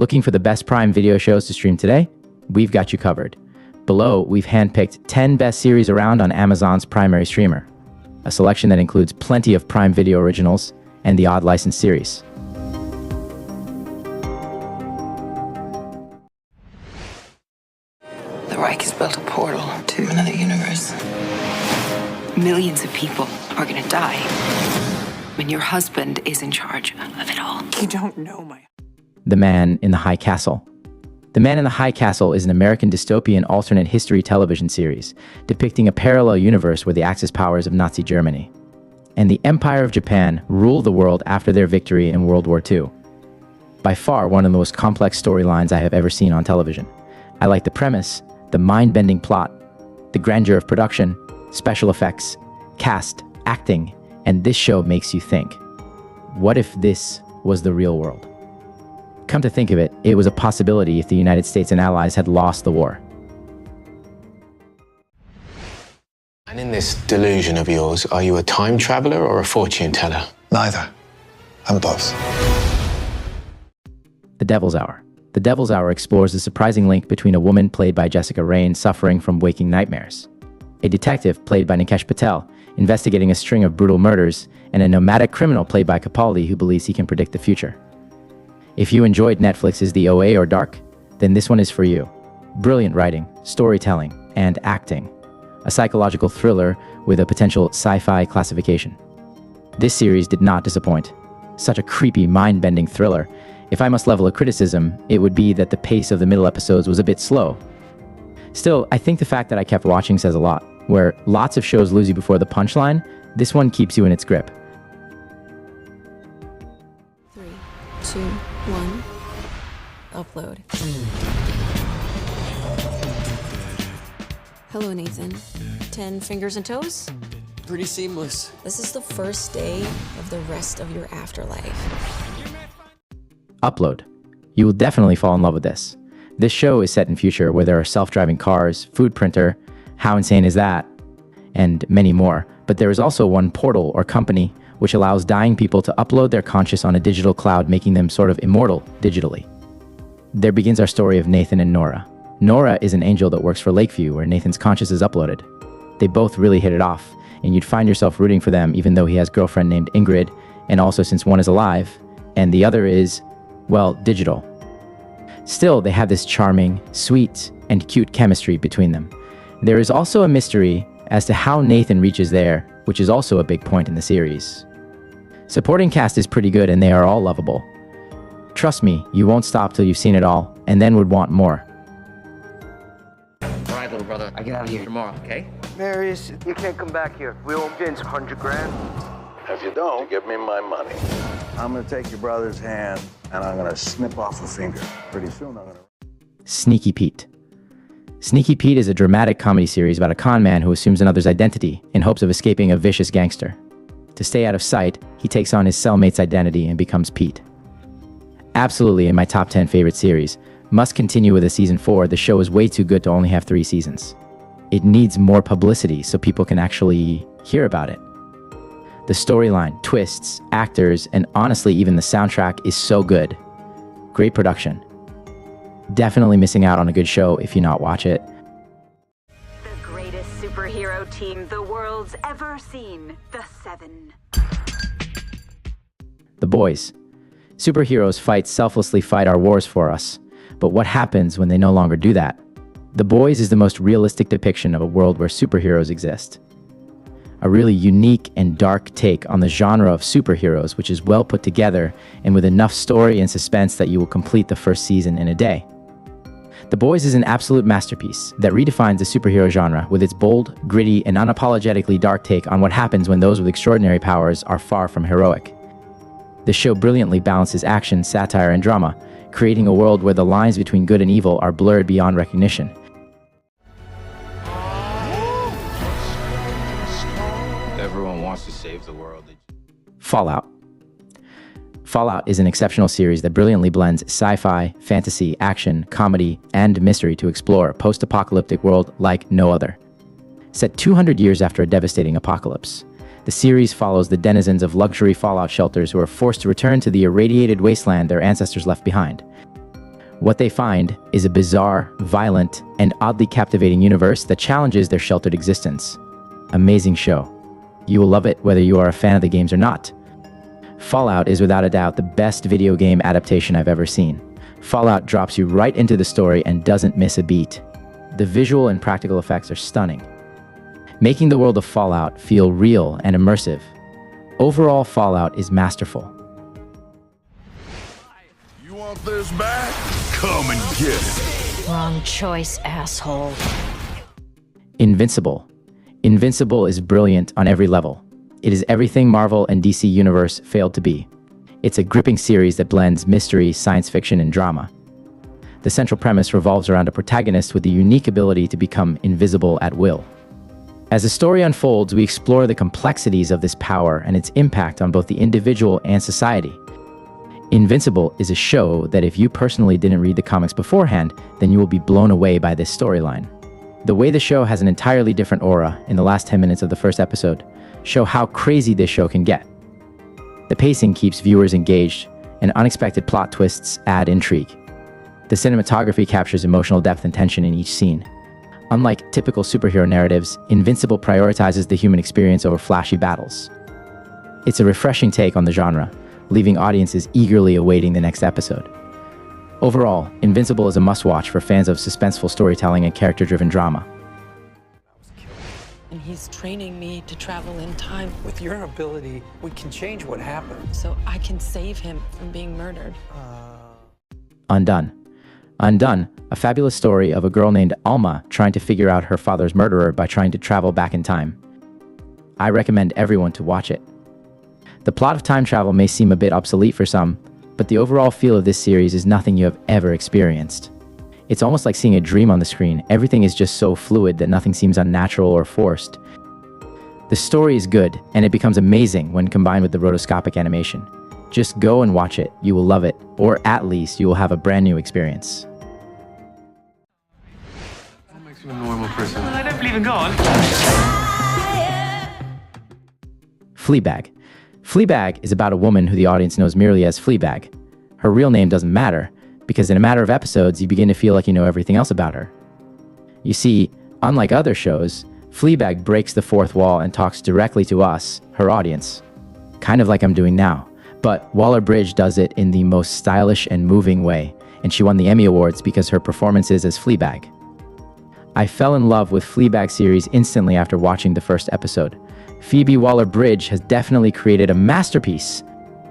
Looking for the best Prime Video shows to stream today? We've got you covered. Below, we've handpicked 10 best series around on Amazon's primary streamer, a selection that includes plenty of Prime Video originals and the odd licensed series. The Righ has built a portal to another universe. Millions of people are gonna die when your husband is in charge of it all. You don't know my... The Man in the High Castle. The Man in the High Castle is an American dystopian alternate history television series depicting a parallel universe where the Axis powers of Nazi Germany and the Empire of Japan ruled the world after their victory in World War II. By far one of the most complex storylines I have ever seen on television. I like the premise, the mind-bending plot, the grandeur of production, special effects, cast, acting, and this show makes you think, what if this was the real world? Come to think of it, it was a possibility if the United States and Allies had lost the war. And in this delusion of yours, are you a time traveler or a fortune teller? Neither. I'm both. The Devil's Hour. The Devil's Hour explores the surprising link between a woman played by Jessica Raine suffering from waking nightmares, a detective played by Nikesh Patel investigating a string of brutal murders, and a nomadic criminal played by Capaldi who believes he can predict the future. If you enjoyed Netflix's The OA or Dark, then this one is for you. Brilliant writing, storytelling, and acting. A psychological thriller with a potential sci-fi classification. This series did not disappoint. Such a creepy, mind-bending thriller. If I must level a criticism, it would be that the pace of the middle episodes was a bit slow. Still, I think the fact that I kept watching says a lot. Where lots of shows lose you before the punchline, this one keeps you in its grip. 3, 2, 1. Upload. Hello, Nathan. 10 fingers and toes? Pretty seamless. This is the first day of the rest of your afterlife. Upload. You will definitely fall in love with this. This show is set in future where there are self-driving cars, food printer, how insane is that, and many more. But there is also one portal or company which allows dying people to upload their conscious on a digital cloud, making them sort of immortal digitally. There begins our story of Nathan and Nora. Nora is an angel that works for Lakeview, where Nathan's conscious is uploaded. They both really hit it off, and you'd find yourself rooting for them even though he has a girlfriend named Ingrid, and also since one is alive, and the other is, well, digital. Still, they have this charming, sweet, and cute chemistry between them. There is also a mystery as to how Nathan reaches there, which is also a big point in the series. Supporting cast is pretty good and they are all lovable. Trust me, you won't stop till you've seen it all, and then would want more. Alright, little brother, I get out of here tomorrow, okay? Marius, you can't come back here. We owe Vince 100 grand. If you don't, give me my money. I'm gonna take your brother's hand and I'm gonna snip off a finger. Pretty soon I'm gonna... Sneaky Pete. Sneaky Pete is a dramatic comedy series about a con man who assumes another's identity in hopes of escaping a vicious gangster. To stay out of sight, he takes on his cellmate's identity and becomes Pete. Absolutely in my top 10 favorite series. Must continue with a season 4. The show is way too good to only have 3 seasons. It needs more publicity so people can actually hear about it. The storyline, twists, actors, and honestly even the soundtrack is so good. Great production. Definitely missing out on a good show if you not watch it. The greatest superhero team the world's ever seen. The 7. The Boys. Superheroes selflessly fight our wars for us. But what happens when they no longer do that? The Boys is the most realistic depiction of a world where superheroes exist. A really unique and dark take on the genre of superheroes, which is well put together and with enough story and suspense that you will complete the first season in a day. The Boys is an absolute masterpiece that redefines the superhero genre with its bold, gritty, and unapologetically dark take on what happens when those with extraordinary powers are far from heroic. The show brilliantly balances action, satire, and drama, creating a world where the lines between good and evil are blurred beyond recognition. Everyone wants to save the world. Fallout. Fallout is an exceptional series that brilliantly blends sci-fi, fantasy, action, comedy, and mystery to explore a post-apocalyptic world like no other. Set 200 years after a devastating apocalypse, the series follows the denizens of luxury fallout shelters who are forced to return to the irradiated wasteland their ancestors left behind. What they find is a bizarre, violent, and oddly captivating universe that challenges their sheltered existence. Amazing show. You will love it whether you are a fan of the games or not. Fallout is without a doubt the best video game adaptation I've ever seen. Fallout drops you right into the story and doesn't miss a beat. The visual and practical effects are stunning, making the world of Fallout feel real and immersive. Overall, Fallout is masterful. You want this back? Come and get it. Wrong choice, asshole. Invincible. Invincible is brilliant on every level. It is everything Marvel and DC Universe failed to be. It's a gripping series that blends mystery, science fiction, and drama. The central premise revolves around a protagonist with the unique ability to become invisible at will. As the story unfolds, we explore the complexities of this power and its impact on both the individual and society. Invincible is a show that if you personally didn't read the comics beforehand, then you will be blown away by this storyline. The way the show has an entirely different aura in the last 10 minutes of the first episode show how crazy this show can get. The pacing keeps viewers engaged, and unexpected plot twists add intrigue. The cinematography captures emotional depth and tension in each scene. Unlike typical superhero narratives, Invincible prioritizes the human experience over flashy battles. It's a refreshing take on the genre, leaving audiences eagerly awaiting the next episode. Overall, Invincible is a must-watch for fans of suspenseful storytelling and character-driven drama. And he's training me to travel in time With your ability, we can change what happened. so I can save him from being murdered. Undone. Undone, a fabulous story of a girl named Alma trying to figure out her father's murderer by trying to travel back in time. I recommend everyone to watch it. The plot of time travel may seem a bit obsolete for some, but the overall feel of this series is nothing you have ever experienced. It's almost like seeing a dream on the screen. Everything is just so fluid that nothing seems unnatural or forced. The story is good, and it becomes amazing when combined with the rotoscopic animation. Just go and watch it. You will love it, or at least you will have a brand new experience. That makes you a normal person. I don't believe in God. Fleabag. Fleabag is about a woman who the audience knows merely as Fleabag. Her real name doesn't matter, because in a matter of episodes, you begin to feel like you know everything else about her. You see, unlike other shows, Fleabag breaks the fourth wall and talks directly to us, her audience. Kind of like I'm doing now. But Waller-Bridge does it in the most stylish and moving way, and she won the Emmy Awards because her performances as Fleabag. I fell in love with Fleabag series instantly after watching the first episode. Phoebe Waller-Bridge has definitely created a masterpiece.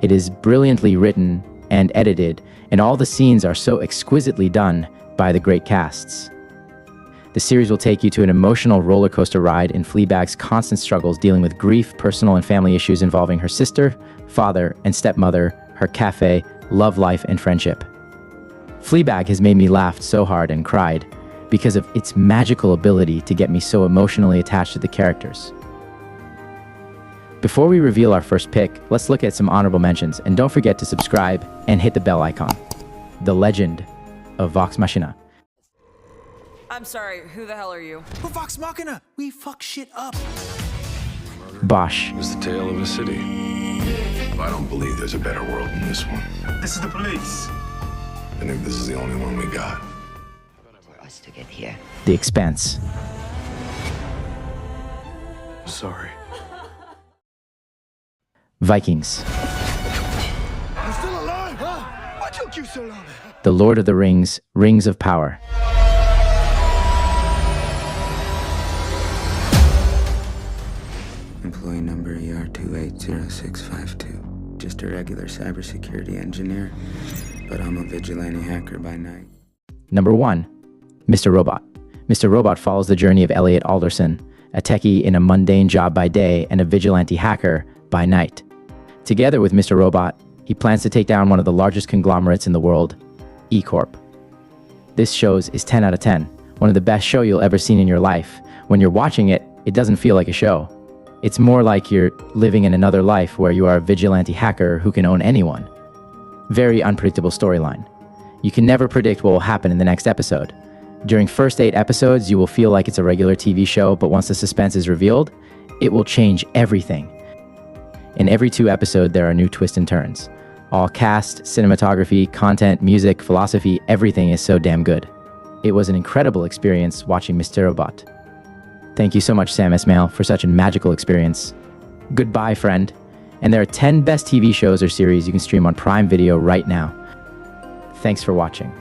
It is brilliantly written and edited, and all the scenes are so exquisitely done by the great casts. The series will take you to an emotional roller coaster ride in Fleabag's constant struggles dealing with grief, personal and family issues involving her sister, father, and stepmother, her cafe, love life, and friendship. Fleabag has made me laugh so hard and cried because of its magical ability to get me so emotionally attached to the characters. Before we reveal our first pick, let's look at some honorable mentions, and don't forget to subscribe and hit the bell icon. The Legend of Vox Machina. I'm sorry, who the hell are you? We're Vox Machina. We fuck shit up. Bosch. It's the tale of a city. I don't believe there's a better world than this one. This is the police. I think this is the only one we got. For us to get here. The Expanse. Sorry. Vikings. I'm still alive, huh? What took you so long? The Lord of the Rings, Rings of Power. Employee number ER280652. Just a regular cybersecurity engineer, but I'm a vigilante hacker by night. Number 1. Mr. Robot. Mr. Robot follows the journey of Elliot Alderson, a techie in a mundane job by day and a vigilante hacker by night. Together with Mr. Robot, he plans to take down one of the largest conglomerates in the world, E-Corp. This show is 10 out of 10, one of the best shows you'll ever seen in your life. When you're watching it, it doesn't feel like a show. It's more like you're living in another life where you are a vigilante hacker who can own anyone. Very unpredictable storyline. You can never predict what will happen in the next episode. During first 8 episodes, you will feel like it's a regular TV show, but once the suspense is revealed, it will change everything. In every 2 episodes, there are new twists and turns. All cast, cinematography, content, music, philosophy, everything is so damn good. It was an incredible experience watching Mr. Robot. Thank you so much, Sam Esmail, for such a magical experience. Goodbye, friend. And there are 10 best TV shows or series you can stream on Prime Video right now. Thanks for watching.